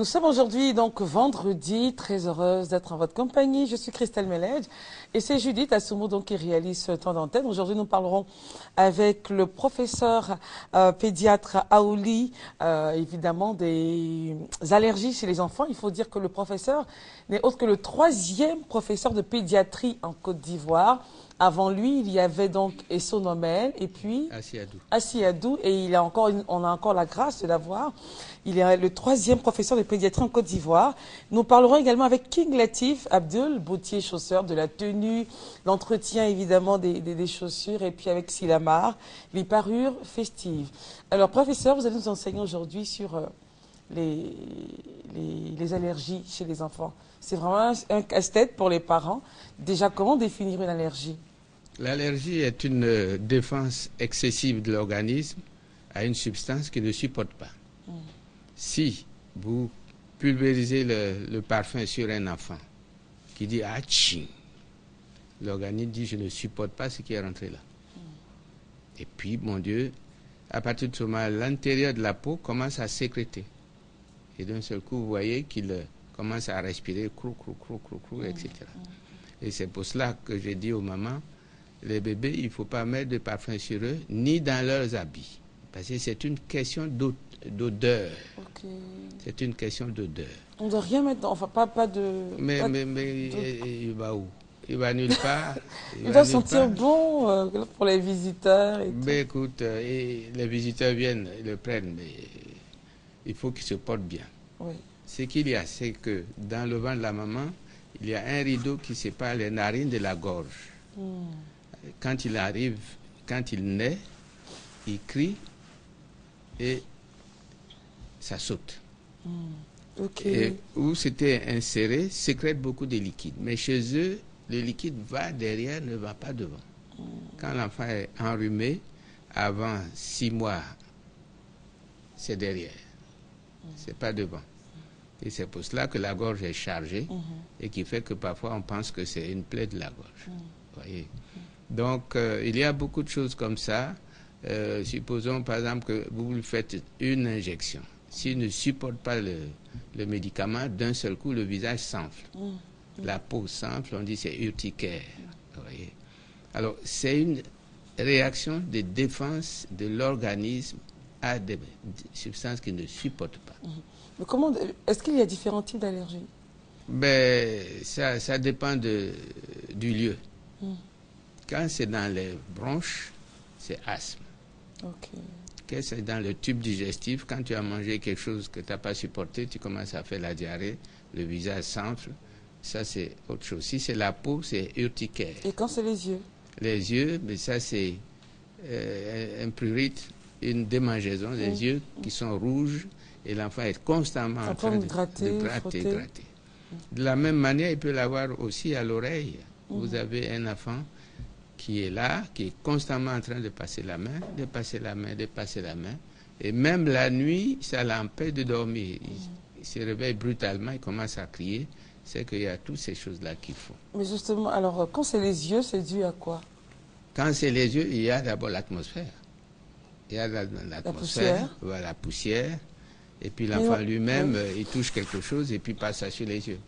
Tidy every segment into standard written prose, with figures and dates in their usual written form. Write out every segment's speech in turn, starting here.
Nous sommes aujourd'hui donc vendredi, très heureuse d'être en votre compagnie. Je suis Christelle Melledge et c'est Judith Assoumo donc qui réalise ce temps d'antenne. Aujourd'hui, nous parlerons avec le professeur pédiatre Aouli, évidemment des allergies chez les enfants. Il faut dire que le professeur n'est autre que le 3e professeur de pédiatrie en Côte d'Ivoire. Avant lui, il y avait donc Esso Nomel et puis Assi-Adou. Et on a encore la grâce de l'avoir. Il est le 3e professeur de pédiatrie en Côte d'Ivoire. Nous parlerons également avec King Latif Abdul, bottier chausseur, de la tenue, l'entretien évidemment des chaussures, et puis avec Silamar, les parures festives. Alors professeur, vous allez nous enseigner aujourd'hui sur les allergies chez les enfants. C'est vraiment un casse-tête pour les parents. Déjà, comment définir une allergie? L'allergie est une défense excessive de l'organisme à une substance qu'il ne supporte pas. Si vous pulvérisez le parfum sur un enfant qui dit « Aching », l'organisme dit « Je ne supporte pas ce qui est rentré là ». Et puis, mon Dieu, à partir de ce moment, l'intérieur de la peau commence à sécréter. Et d'un seul coup, vous voyez qu'il commence à respirer, crou, crou, crou, crou, crou, etc. Et c'est pour cela que j'ai dit aux mamans, les bébés, il ne faut pas mettre de parfum sur eux, ni dans leurs habits. Parce que c'est une question d'odeur. Okay. C'est une question d'odeur. On ne doit rien mettre, enfin pas de... Mais il va où? Il va nulle part. Il doit sentir bon pour les visiteurs et mais tout. Écoute, les visiteurs viennent, ils le prennent, mais il faut qu'ils se portent bien. Oui. Ce qu'il y a, c'est que dans le ventre de la maman, il y a un rideau qui sépare les narines de la gorge. Quand il arrive, quand il naît, il crie et ça saute. Okay. Et où c'était inséré, sécrète beaucoup de liquide. Mais chez eux, le liquide va derrière, ne va pas devant. Quand l'enfant est enrhumé, avant 6 mois, c'est derrière. C'est pas devant. Et c'est pour cela que la gorge est chargée et qui fait que parfois on pense que c'est une plaie de la gorge. Voyez. Donc, il y a beaucoup de choses comme ça. Supposons par exemple que vous lui faites une injection. S'il ne supporte pas le médicament, d'un seul coup, le visage s'enfle. La peau s'enfle, on dit c'est urticaire. Voyez. Alors, c'est une réaction de défense de l'organisme à des substances qu'il ne supporte pas. Mais comment, est-ce qu'il y a différents types d'allergies? Ben, ça dépend du lieu. Quand c'est dans les bronches, c'est asthme. Quand c'est dans le tube digestif, quand tu as mangé quelque chose que tu n'as pas supporté, tu commences à faire la diarrhée, le visage s'enfle, ça c'est autre chose. Si c'est la peau, c'est urticaire. Et quand c'est les yeux? Les yeux, mais ça c'est un prurite, une démangeaison des yeux qui sont rouges et l'enfant est constamment en train de gratter. De la même manière, il peut l'avoir aussi à l'oreille. Vous avez un enfant qui est là, qui est constamment en train de passer la main, de passer la main, de passer la main. Et même la nuit, ça l'empêche de dormir. Il se réveille brutalement, il commence à crier. C'est qu'il y a toutes ces choses-là qu'il faut. Mais justement, alors, quand c'est les yeux, c'est dû à quoi? Quand c'est les yeux, il y a d'abord l'atmosphère. Il y a l'atmosphère, la poussière. Et puis l'enfant lui-même, il touche quelque chose et puis passe ça sur les yeux.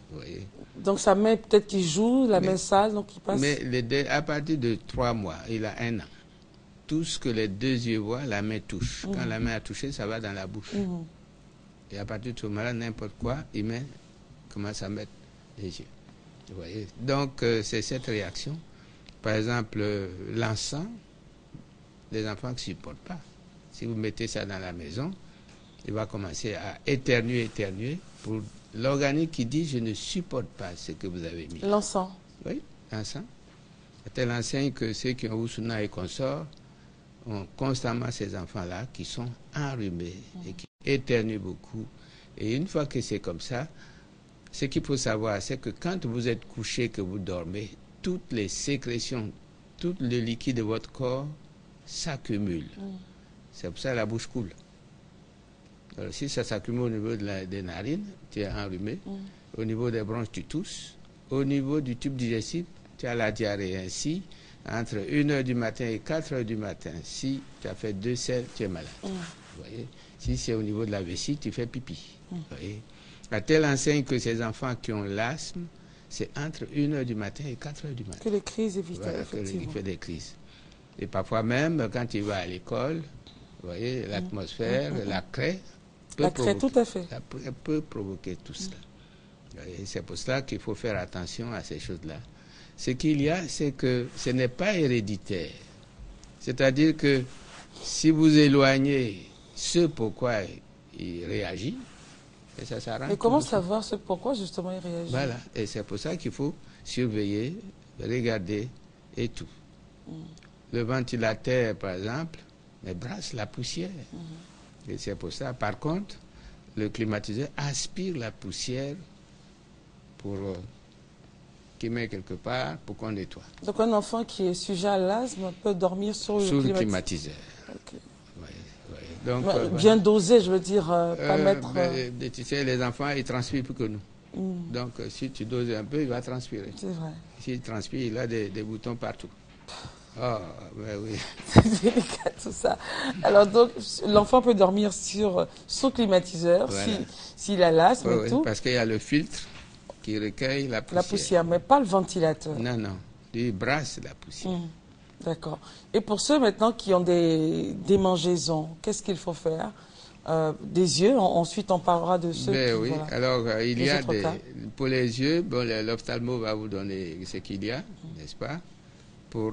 Vous voyez. Donc sa main peut-être qu'il joue, la main sale, donc il passe. Mais à partir de 3 mois, il a 1 an. Tout ce que les 2 yeux voient, la main touche. Quand la main a touché, ça va dans la bouche. Et à partir de ce moment-là, n'importe quoi, il commence à mettre les yeux. Vous voyez. Donc c'est cette réaction. Par exemple, l'encens, les enfants ne supportent pas. Si vous mettez ça dans la maison, il va commencer à éternuer pour l'organisme qui dit « je ne supporte pas ce que vous avez mis ». L'encens. Oui, l'encens. À telle enseigne que ceux qui ont Oussuna et consorts ont constamment ces enfants-là qui sont enrhumés et qui éternuent beaucoup. Et une fois que c'est comme ça, ce qu'il faut savoir, c'est que quand vous êtes couché, que vous dormez, toutes les sécrétions, tout le liquide de votre corps s'accumule. C'est pour ça que la bouche coule. Alors, si ça s'accumule au niveau des narines, tu es enrhumé. Au niveau des bronches, tu tousses. Au niveau du tube digestif, tu as la diarrhée. Ainsi, entre 1h du matin et 4h du matin, si tu as fait 2 selles, tu es malade. Vous voyez? Si c'est au niveau de la vessie, tu fais pipi. Vous voyez? À telle enseigne que ces enfants qui ont l'asthme, c'est entre 1h du matin et 4h du matin. Que les crises évitent, Voilà, effectivement. qu'il fait des crises. Et parfois même, quand il va à l'école, vous voyez, l'atmosphère, la craie La craie, tout à fait. ça peut provoquer tout cela. Et c'est pour cela qu'il faut faire attention à ces choses-là. Ce qu'il y a, c'est que ce n'est pas héréditaire. C'est-à-dire que si vous éloignez ce pourquoi il réagit, et ça s'arrange. Mais comment savoir ce pourquoi justement il réagit? Voilà, et c'est pour ça qu'il faut surveiller, regarder et tout. Le ventilateur, par exemple, brasse la poussière. Et c'est pour ça, par contre, le climatiseur aspire la poussière pour qu'il met quelque part pour qu'on nettoie. Donc un enfant qui est sujet à l'asthme peut dormir sur le climatiseur. Okay. Oui, oui. Donc, bien dosé, je veux dire, pas mettre... tu sais, les enfants, ils transpirent plus que nous. Donc, si tu doses un peu, il va transpirer. C'est vrai. S'il transpire, il a des boutons partout. Oh, ben oui. C'est délicat tout ça. Alors donc, l'enfant peut dormir sur son climatiseur, voilà, s'il a l'asthme et tout. Parce qu'il y a le filtre qui recueille la poussière. La poussière, mais pas le ventilateur. Non, non. Il brasse la poussière. D'accord. Et pour ceux maintenant qui ont des démangeaisons, qu'est-ce qu'il faut faire? Des yeux, ensuite on parlera de ceux qui... Oui, voilà, alors il y a des... Pour les yeux, bon, l'ophtalmo va vous donner ce qu'il y a, n'est-ce pas? Pour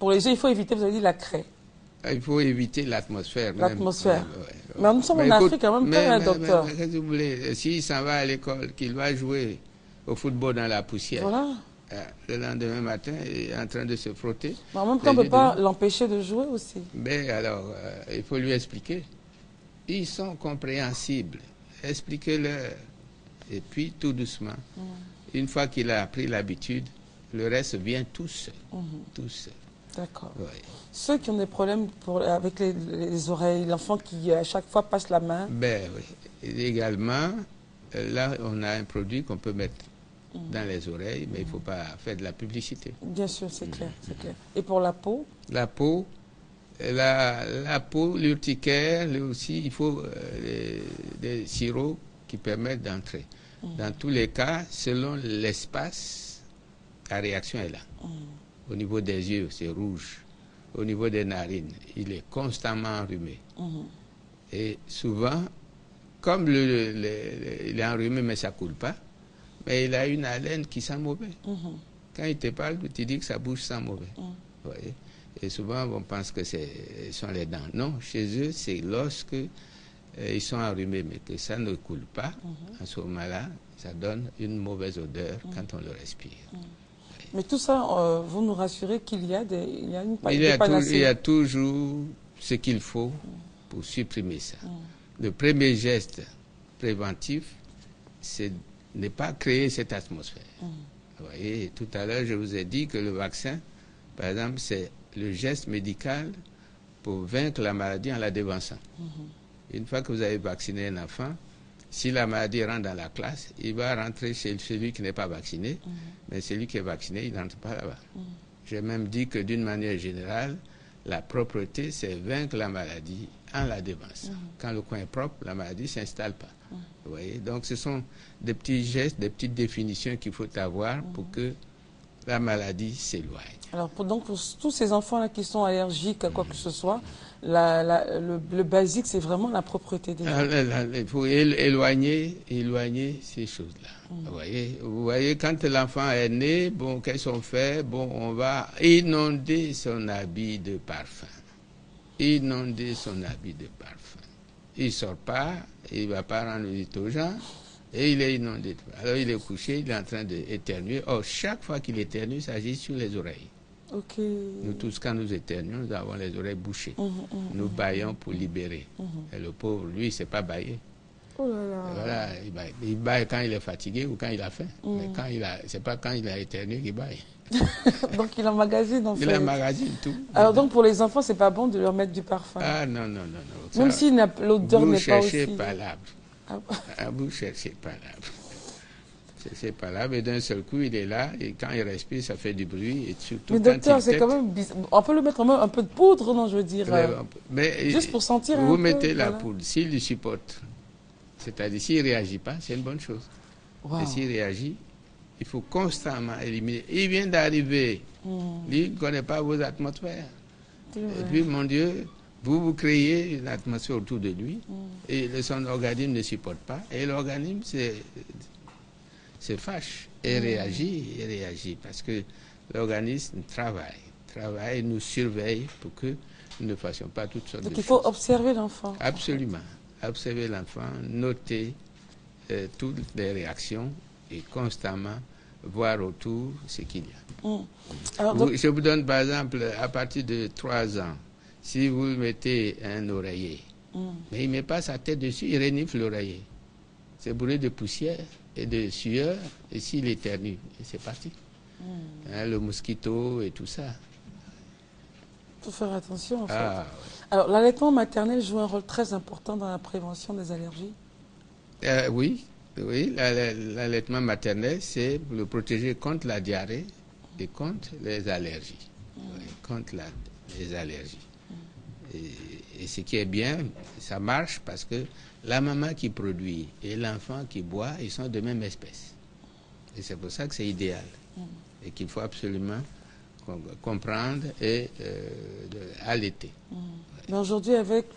les yeux, il faut éviter, vous avez dit, la craie. Il faut éviter l'atmosphère. L'atmosphère. Mais nous sommes en Afrique quand même, pas un docteur. Mais qu'est-ce que vous voulez? S'il s'en va à l'école, qu'il va jouer au football dans la poussière, voilà, le lendemain matin, il est en train de se frotter. Mais en même temps, on ne peut pas l'empêcher de jouer aussi. Mais alors, il faut lui expliquer. Ils sont compréhensibles. Expliquez-leur. Et puis, tout doucement, une fois qu'il a pris l'habitude, le reste vient tout seul. Tout seul. D'accord. Oui. Ceux qui ont des problèmes avec les oreilles, l'enfant qui à chaque fois passe la main. Ben oui. Et également, là, on a un produit qu'on peut mettre dans les oreilles, mais il ne faut pas faire de la publicité. Bien sûr, c'est clair, c'est clair. Et pour la peau? La peau, la peau, l'urticaire, aussi, il faut des sirops qui permettent d'entrer. Dans tous les cas, selon l'espace, la réaction est là. Au niveau des yeux, c'est rouge. Au niveau des narines, il est constamment enrhumé. Et souvent, comme il est enrhumé, mais ça ne coule pas, mais il a une haleine qui sent mauvais. Quand il te parle, tu dis que sa bouche sent mauvais. Ouais. Et souvent, on pense que ce sont les dents. Non, chez eux, c'est lorsque ils sont enrhumés, mais que ça ne coule pas. À ce moment-là, ça donne une mauvaise odeur quand on le respire. Mais tout ça, vous nous rassurez qu'il y a une il y a toujours ce qu'il faut pour supprimer ça. Le premier geste préventif, c'est ne pas créer cette atmosphère. Vous voyez, tout à l'heure, je vous ai dit que le vaccin, par exemple, c'est le geste médical pour vaincre la maladie en la dévançant. Une fois que vous avez vacciné un enfant, si la maladie rentre dans la classe, il va rentrer chez celui qui n'est pas vacciné, mais celui qui est vacciné, il ne rentre pas là-bas. J'ai même dit que d'une manière générale, la propreté, c'est vaincre la maladie en la dévançant. Quand le coin est propre, la maladie ne s'installe pas. Vous voyez? Donc ce sont des petits gestes, des petites définitions qu'il faut avoir pour que la maladie s'éloigne. Alors pour tous ces enfants-là qui sont allergiques à quoi que ce soit, le basique, c'est vraiment la propreté des gens. Il faut éloigner ces choses-là. Vous voyez, quand l'enfant est né, bon, qu'est-ce qu'on fait? Bon, on va inonder son habit de parfum. Inonder son habit de parfum. Il ne sort pas, il ne va pas rendre visite aux gens, et il est inondé. Alors il est couché, il est en train d'éternuer. Or, chaque fois qu'il éternue, ça agit sur les oreilles. Nous tous, quand nous éternuons, nous avons les oreilles bouchées. Nous bâillons pour libérer. Et le pauvre, lui, il ne sait pas bailler. Oh là là. Voilà, il baille quand il est fatigué ou quand il a faim. Mais c'est pas quand il a éternué qu'il baille. Donc il emmagasine en fait. Il emmagasine tout. Alors donc pour les enfants, c'est pas bon de leur mettre du parfum. Ah non. Même si l'odeur n'est pas aussi... Vous cherchez pas l'arbre. Vous cherchez pas l'arbre. C'est pas là, mais d'un seul coup, il est là, et quand il respire, ça fait du bruit. Et surtout, mais docteur, c'est quand même bizarre. On peut le mettre un peu de poudre, non, je veux dire. Mais juste pour sentir vous un mettez peu, la voilà. poudre, s'il le supporte. C'est-à-dire, s'il ne réagit pas, c'est une bonne chose. Wow. Et s'il réagit, il faut constamment éliminer. Il vient d'arriver. Lui ne connaît pas vos atmosphères. Et puis, mon Dieu, vous créez une atmosphère autour de lui et son organisme ne supporte pas. Et l'organisme se fâche et réagit parce que l'organisme travaille, nous surveille pour que nous ne fassions pas toutes sortes de choses. Donc il faut observer l'enfant. Absolument. Observer l'enfant, noter toutes les réactions et constamment voir autour ce qu'il y a. Alors, donc... Je vous donne par exemple, à partir de 3 ans, si vous mettez un oreiller, mais il ne met pas sa tête dessus, il renifle l'oreiller. C'est bourré de poussière et de sueur, et s'il éternue, et c'est parti. Hein, le mosquito et tout ça. Il faut faire attention en fait. Ouais. Alors l'allaitement maternel joue un rôle très important dans la prévention des allergies. Oui, l'allaitement maternel, c'est pour le protéger contre la diarrhée et contre les allergies. Contre les allergies. Et ce qui est bien, ça marche parce que la maman qui produit et l'enfant qui boit, ils sont de même espèce. Et c'est pour ça que c'est idéal. Et qu'il faut absolument comprendre et allaiter. Mais aujourd'hui, avec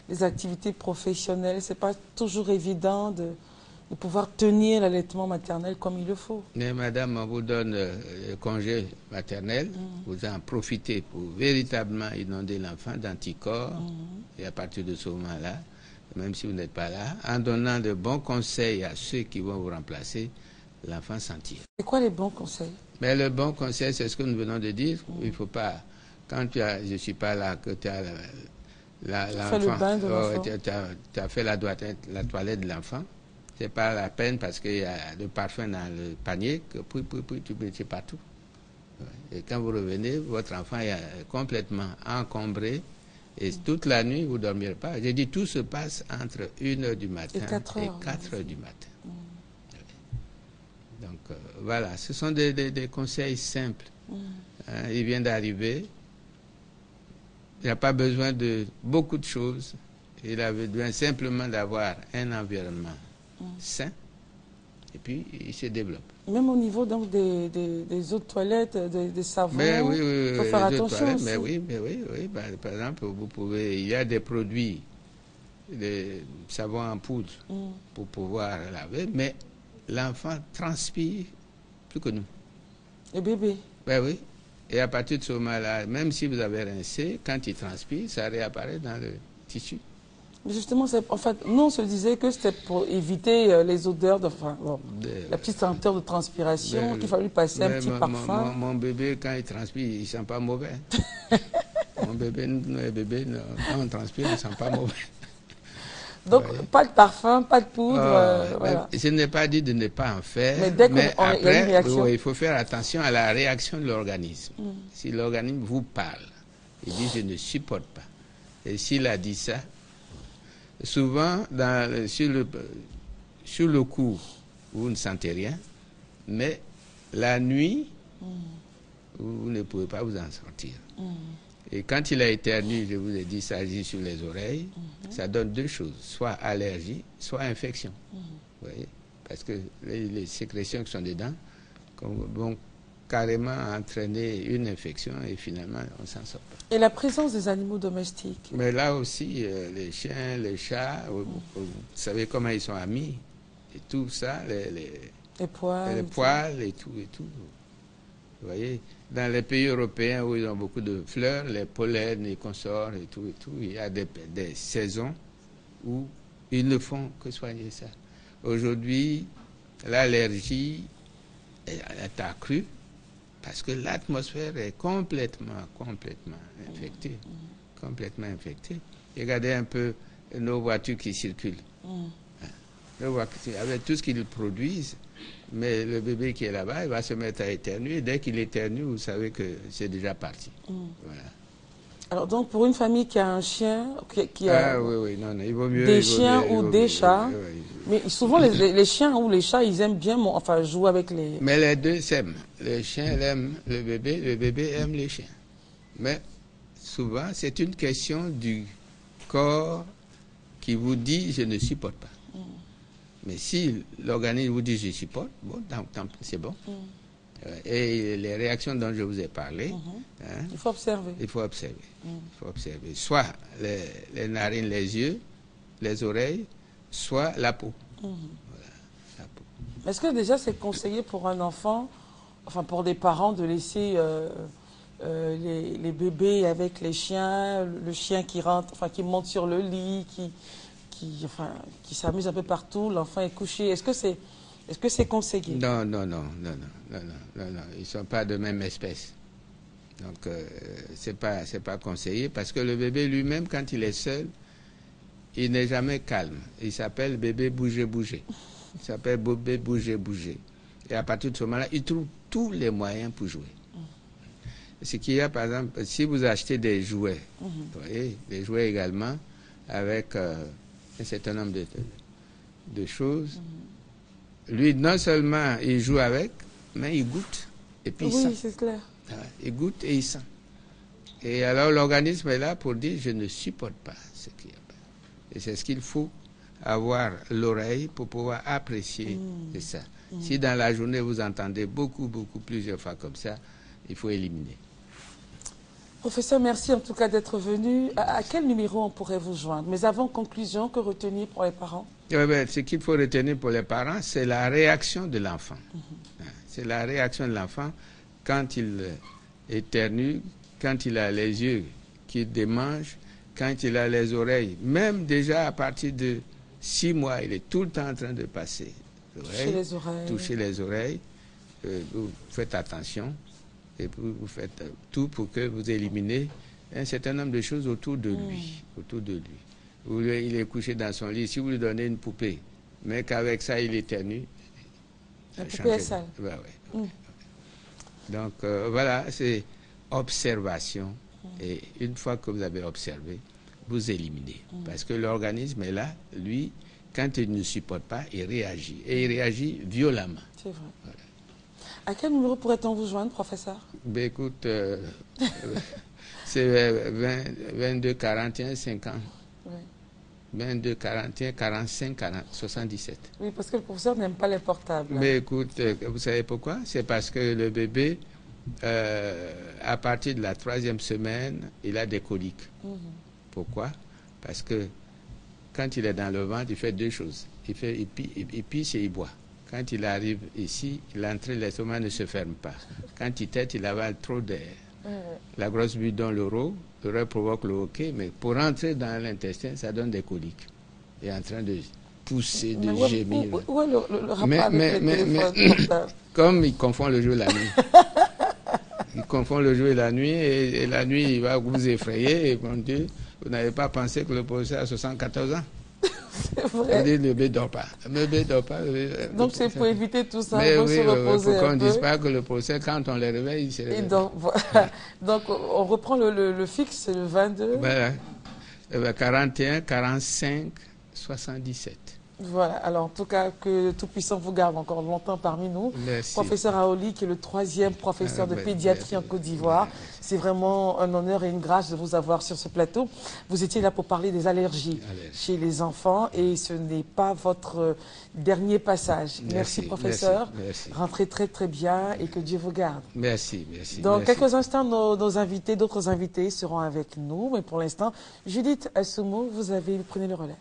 les activités professionnelles, ce n'est pas toujours évident de pouvoir tenir l'allaitement maternel comme il le faut. Mais madame, on vous donne le congé maternel, vous en profitez pour véritablement inonder l'enfant d'anticorps. Et à partir de ce moment-là, même si vous n'êtes pas là, en donnant de bons conseils à ceux qui vont vous remplacer, l'enfant s'en tire. C'est quoi les bons conseils? Mais le bon conseil, c'est ce que nous venons de dire. Il ne faut pas, quand je ne suis pas là, que tu as l'enfant, tu as fait la toilette de l'enfant, c'est pas la peine parce qu'il y a le parfum dans le panier que tu mets partout. Et quand vous revenez, votre enfant est complètement encombré et toute la nuit, vous ne dormirez pas. J'ai dit, tout se passe entre 1h du matin et 4h du matin. Donc voilà, ce sont des conseils simples. Il vient d'arriver. Il n'a pas besoin de beaucoup de choses. Il a besoin simplement d'avoir un environnement sain. Et puis, il se développe. Même au niveau donc, des eau de toilette, des savons, il faut faire attention aussi. Mais oui. Par exemple, il y a des produits, des savons en poudre pour pouvoir laver, mais l'enfant transpire plus que nous. Le bébé? Ben oui. Et à partir de ce moment-là, même si vous avez rincé, quand il transpire, ça réapparaît dans le tissu. Mais justement, en fait, nous, on se disait que c'était pour éviter les odeurs, la petite senteur de transpiration, qu'il fallait passer un petit parfum. Mon bébé, quand il transpire, il ne sent pas mauvais. Mon bébé, quand on transpire, il ne sent pas mauvais. Donc, pas de parfum, pas de poudre. Voilà. Je n'ai pas dit de ne pas en faire, mais dès mais après, il y a une réaction. Il faut faire attention à la réaction de l'organisme. Si l'organisme vous parle, il dit je ne supporte pas. Et s'il a dit ça, souvent, sur le coup, vous ne sentez rien, mais la nuit, vous ne pouvez pas vous en sortir. Et quand il a éternué, je vous ai dit, ça agit sur les oreilles, ça donne deux choses, soit allergie, soit infection. Vous voyez? Parce que les sécrétions qui sont dedans vont carrément entraîner une infection et finalement, on ne s'en sort pas. Et la présence des animaux domestiques? Mais là aussi, les chiens, les chats, vous savez comment ils sont amis. Et tout ça, les poils et tout. Vous voyez, dans les pays européens où ils ont beaucoup de fleurs, les pollens, les consorts et tout, il y a des saisons où ils ne font que soigner ça. Aujourd'hui, l'allergie est accrue parce que l'atmosphère est complètement infectée. Complètement infectée. Regardez un peu nos voitures qui circulent. Avec tout ce qu'ils produisent, mais le bébé qui est là-bas, il va se mettre à éternuer. Dès qu'il éternue, vous savez que c'est déjà parti. Voilà. Alors donc, pour une famille qui a un chien, qui a il vaut mieux, des chiens ou des chats, mais souvent les chiens ou les chats, ils aiment bien jouer avec les... Mais les deux s'aiment. Le chien aime le bébé aime les chiens. Mais souvent, c'est une question du corps qui vous dit je ne supporte pas. Mais si l'organisme vous dit je supporte, bon, c'est bon. Et les réactions dont je vous ai parlé, hein, il faut observer. Il faut observer. Il faut observer. Soit les narines, les yeux, les oreilles, soit la peau. Voilà, la peau. Est-ce que déjà c'est conseillé pour un enfant, enfin pour des parents, de laisser les bébés avec les chiens, le chien qui rentre, enfin qui monte sur le lit, qui s'amuse un peu partout, l'enfant est couché. Est-ce que c'est conseillé? Non. Ils ne sont pas de même espèce. Donc, c'est pas conseillé parce que le bébé lui-même, quand il est seul, il n'est jamais calme. Il s'appelle bébé bouger. Il s'appelle bébé bouger. Et à partir de ce moment-là, il trouve tous les moyens pour jouer. Ce qu'il y a, par exemple, si vous achetez des jouets, vous voyez, des jouets également, avec un certain nombre de choses, lui, non seulement il joue avec, mais il goûte. Et puis il sent. Oui, c'est clair. Il goûte et il sent. Et alors l'organisme est là pour dire je ne supporte pas ce qu'il y a. Et c'est ce qu'il faut avoir l'oreille pour pouvoir apprécier ça. Si dans la journée vous entendez beaucoup, plusieurs fois comme ça, il faut éliminer. Professeur, merci en tout cas d'être venu. À quel numéro on pourrait vous joindre? Mais avant conclusion, que retenir pour les parents? Ce qu'il faut retenir pour les parents, c'est la réaction de l'enfant. C'est la réaction de l'enfant quand il éternue, quand il a les yeux qui démangent, quand il a les oreilles. Même déjà à partir de 6 mois, il est tout le temps en train de passer toucher les oreilles. Vous faites attention et vous faites tout pour que vous éliminez un certain nombre de choses autour de lui. Il est couché dans son lit. Si vous lui donnez une poupée, mais qu'avec ça, il éternue, la poupée est sale. Donc, voilà, c'est observation. Et une fois que vous avez observé, vous éliminez. Parce que l'organisme est là, lui, quand il ne supporte pas, il réagit. Et il réagit violemment. C'est vrai. Voilà. À quel numéro pourrait-on vous joindre, professeur? Ben, écoute, c'est 22 41 50. Oui. 22 41 45 40 77. Oui, parce que le professeur n'aime pas les portables. Mais écoute, vous savez pourquoi? C'est parce que le bébé, à partir de la 3e semaine, il a des coliques. Pourquoi? Parce que quand il est dans le ventre, il fait 2 choses. Il pisse et il boit. Quand il arrive ici, l'entrée de l'estomac ne se ferme pas. Quand il tète, il avale trop d'air. La grosse bulle dans l'euro provoque le hoquet, mais pour rentrer dans l'intestin, ça donne des coliques. Il est en train de pousser, de gémir. Où est le rapport avec le téléphone? Comme il confond le jour et la nuit. Il confond le jour et la nuit, et la nuit, il va vous effrayer, et mon Dieu, vous n'avez pas pensé que le professeur a 74 ans. C'est vrai. Le bébé ne dort pas. Le bébé dort pas. Donc c'est pour éviter tout ça, mais il faut se reposer pour qu'on un ne dise peu. pas que le professeur, quand on les réveille, il se réveille. Donc, voilà. Donc on reprend le fixe, c'est le 22. Voilà. 41, 45, 77. Voilà, alors en tout cas, que Tout-Puissant vous garde encore longtemps parmi nous. Merci. Professeur Aoli, qui est le 3e professeur de pédiatrie en Côte d'Ivoire. C'est vraiment un honneur et une grâce de vous avoir sur ce plateau. Vous étiez là pour parler des allergies chez les enfants et ce n'est pas votre dernier passage. Merci professeur. Merci. Rentrez très très bien et que Dieu vous garde. Merci. Dans quelques instants, nos invités, d'autres invités seront avec nous. Mais pour l'instant, Judith Assoumou, prenez le relais.